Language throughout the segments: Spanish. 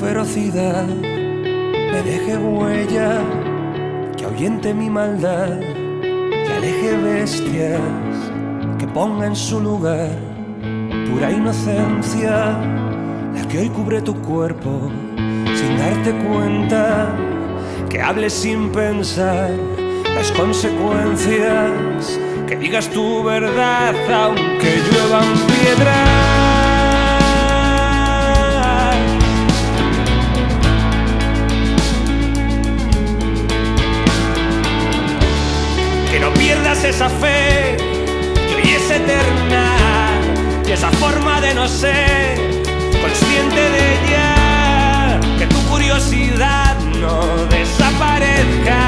ferocidad me deje huella, que ahuyente mi maldad, que aleje bestias, que ponga en su lugar pura inocencia, la que hoy cubre tu cuerpo sin darte cuenta, que hables sin pensar las consecuencias, que digas tu verdad aunque lluevan piedras. Que no pierdas esa fe que hoy es eterna, y esa forma de no ser consciente de ella, que tu curiosidad no desaparezca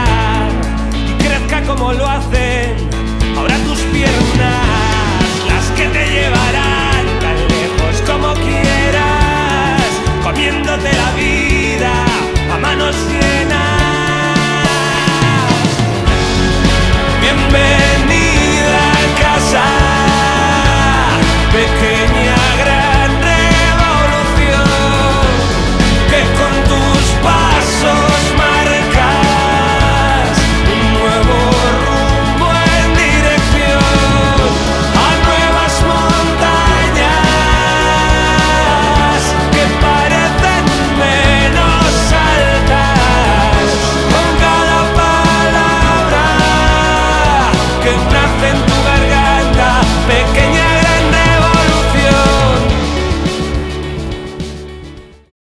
y crezca como lo hacen ahora tus piernas, las que te llevarán